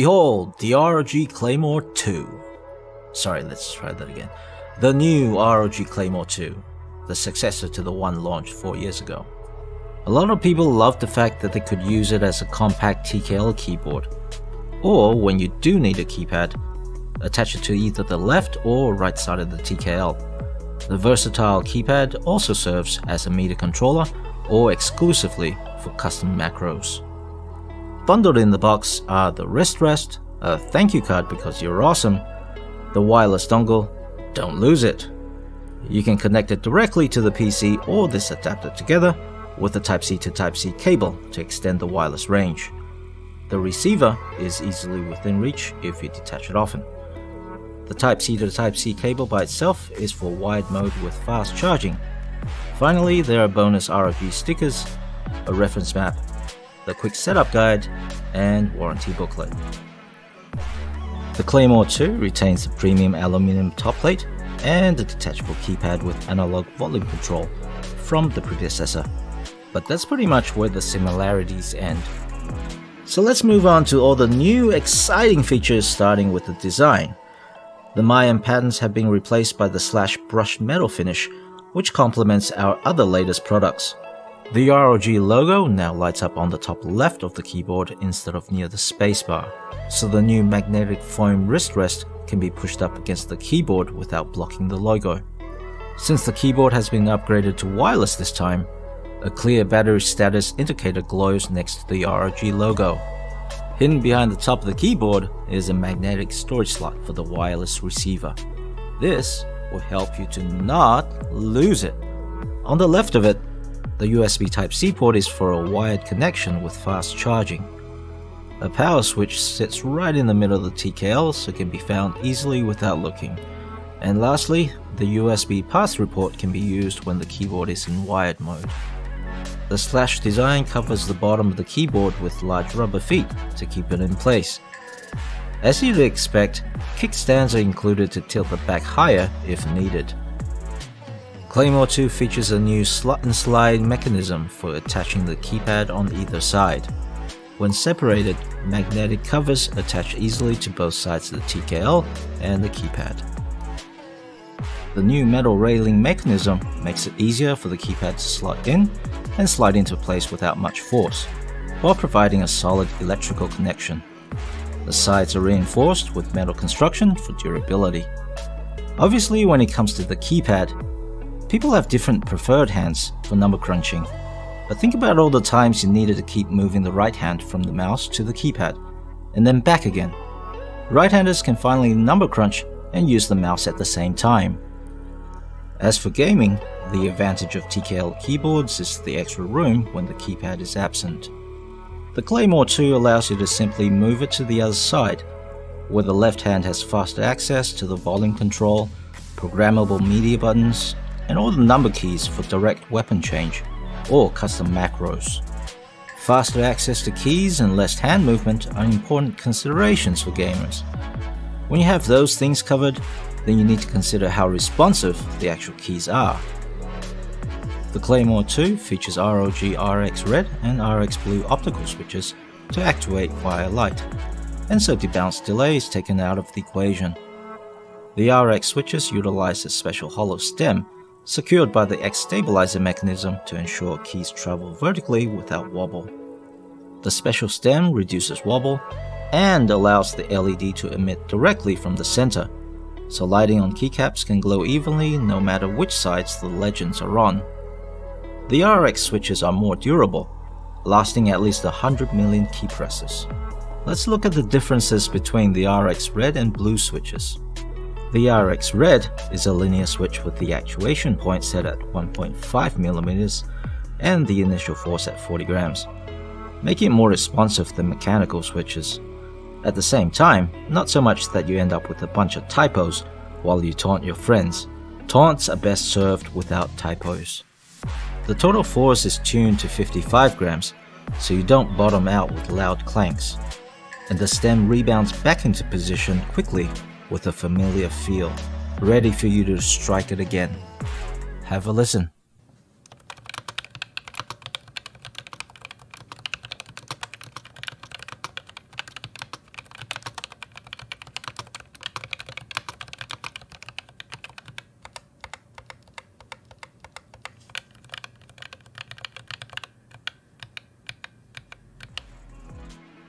Behold, the ROG Claymore II. Sorry, let's try that again. The new ROG Claymore II, the successor to the one launched 4 years ago. A lot of people love the fact that they could use it as a compact TKL keyboard, or when you do need a keypad, attach it to either the left or right side of the TKL. The versatile keypad also serves as a MIDI controller or exclusively for custom macros. Bundled in the box are the wrist rest, a thank you card because you're awesome, the wireless dongle, don't lose it. You can connect it directly to the PC or this adapter together with a Type-C to Type-C cable to extend the wireless range. The receiver is easily within reach if you detach it often. The Type-C to Type-C cable by itself is for wired mode with fast charging. Finally, there are bonus ROG stickers, a reference map, the quick setup guide, and warranty booklet. The Claymore II retains the premium aluminum top plate and a detachable keypad with analog volume control from the predecessor. But that's pretty much where the similarities end. So let's move on to all the new exciting features, starting with the design. The Mayan patterns have been replaced by the slash brushed metal finish, which complements our other latest products. The ROG logo now lights up on the top left of the keyboard instead of near the spacebar, so the new magnetic foam wrist rest can be pushed up against the keyboard without blocking the logo. Since the keyboard has been upgraded to wireless this time, a clear battery status indicator glows next to the ROG logo. Hidden behind the top of the keyboard is a magnetic storage slot for the wireless receiver. This will help you to not lose it. On the left of it, the USB Type-C port is for a wired connection with fast charging. A power switch sits right in the middle of the TKL so it can be found easily without looking. And lastly, the USB pass-through port can be used when the keyboard is in wired mode. The slash design covers the bottom of the keyboard with large rubber feet to keep it in place. As you'd expect, kickstands are included to tilt the back higher if needed. Claymore II features a new slot and slide mechanism for attaching the keypad on either side. When separated, magnetic covers attach easily to both sides of the TKL and the keypad. The new metal railing mechanism makes it easier for the keypad to slot in and slide into place without much force, while providing a solid electrical connection. The sides are reinforced with metal construction for durability. Obviously, when it comes to the keypad, people have different preferred hands for number crunching, but think about all the times you needed to keep moving the right hand from the mouse to the keypad, and then back again. Right-handers can finally number crunch and use the mouse at the same time. As for gaming, the advantage of TKL keyboards is the extra room when the keypad is absent. The Claymore II allows you to simply move it to the other side, where the left hand has faster access to the volume control, programmable media buttons, and all the number keys for direct weapon change or custom macros. Faster access to keys and less hand movement are important considerations for gamers. When you have those things covered, then you need to consider how responsive the actual keys are. The Claymore II features ROG RX Red and RX Blue optical switches to actuate via light, and so debounce delay is taken out of the equation. The RX switches utilize a special hollow stem secured by the X stabilizer mechanism to ensure keys travel vertically without wobble. The special stem reduces wobble and allows the LED to emit directly from the center, so lighting on keycaps can glow evenly no matter which sides the legends are on. The RX switches are more durable, lasting at least 100 million key presses. Let's look at the differences between the RX Red and Blue switches. The RX Red is a linear switch with the actuation point set at 1.5mm and the initial force at 40 grams, making it more responsive than mechanical switches. At the same time, not so much that you end up with a bunch of typos while you taunt your friends. Taunts are best served without typos. The total force is tuned to 55 grams, so you don't bottom out with loud clanks, and the stem rebounds back into position quickly with a familiar feel, ready for you to strike it again. Have a listen.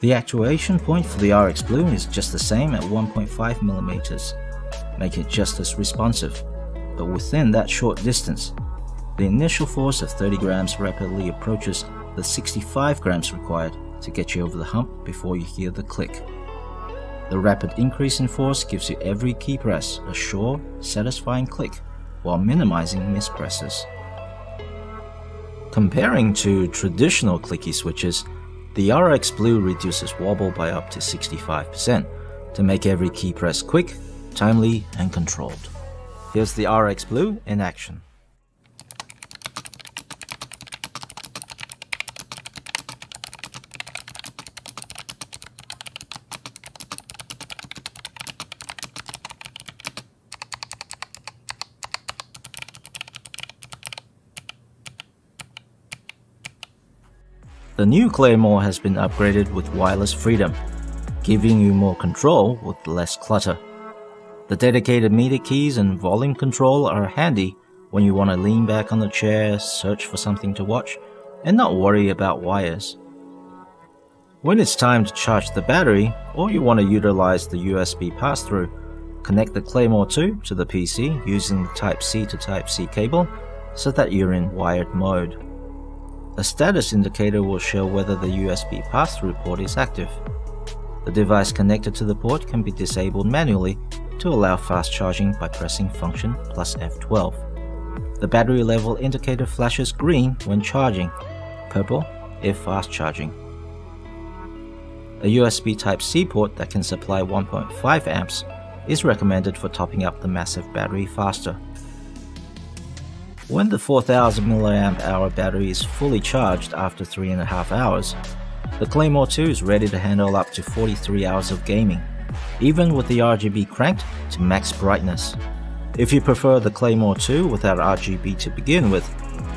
The actuation point for the RX Blue is just the same at 1.5mm, making it just as responsive, but within that short distance, the initial force of 30 grams rapidly approaches the 65 grams required to get you over the hump before you hear the click. The rapid increase in force gives you every key press a sure, satisfying click, while minimizing mispresses. Comparing to traditional clicky switches, the RX Blue reduces wobble by up to 65% to make every key press quick, timely, and controlled. Here's the RX Blue in action. The new Claymore has been upgraded with wireless freedom, giving you more control with less clutter. The dedicated media keys and volume control are handy when you want to lean back on the chair, search for something to watch, and not worry about wires. When it's time to charge the battery, or you want to utilize the USB pass-through, connect the Claymore II to the PC using the Type-C to Type-C cable so that you're in wired mode. A status indicator will show whether the USB pass-through port is active. The device connected to the port can be disabled manually to allow fast charging by pressing function plus F12. The battery level indicator flashes green when charging, purple if fast charging. A USB Type-C port that can supply 1.5 amps is recommended for topping up the massive battery faster. When the 4000 mAh battery is fully charged after 3.5 hours, the Claymore II is ready to handle up to 43 hours of gaming, even with the RGB cranked to max brightness. If you prefer the Claymore II without RGB to begin with,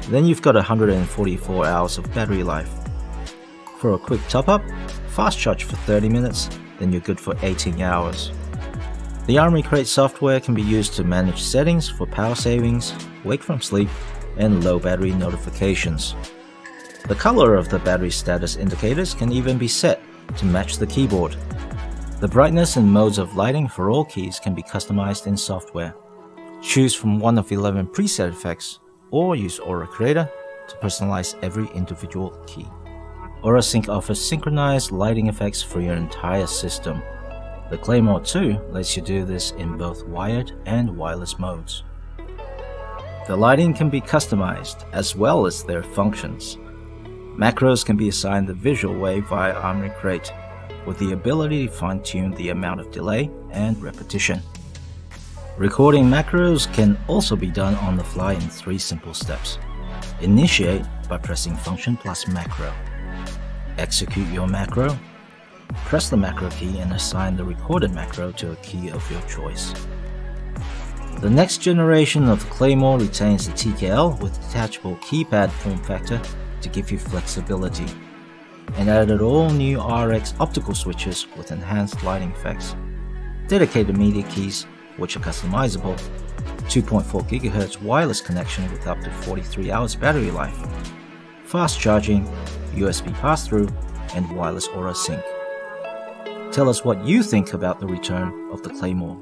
then you've got 144 hours of battery life. For a quick top-up, fast charge for 30 minutes, then you're good for 18 hours. The Army Crate software can be used to manage settings for power savings, wake from sleep, and low battery notifications. The color of the battery status indicators can even be set to match the keyboard. The brightness and modes of lighting for all keys can be customized in software. Choose from one of 11 preset effects, or use Aura Creator to personalize every individual key. Aura Sync offers synchronized lighting effects for your entire system. The Claymore II lets you do this in both wired and wireless modes. The lighting can be customized as well as their functions. Macros can be assigned the visual way via Army Crate, with the ability to fine-tune the amount of delay and repetition. Recording macros can also be done on the fly in 3 simple steps. Initiate by pressing function plus macro. Execute your macro. Press the macro key and assign the recorded macro to a key of your choice. The next generation of the Claymore retains the TKL with detachable keypad form factor to give you flexibility, and added all new RX Optical switches with enhanced lighting effects, dedicated media keys which are customizable, 2.4 GHz wireless connection with up to 43 hours battery life, fast charging, USB pass-through, and wireless Aura Sync. Tell us what you think about the return of the Claymore.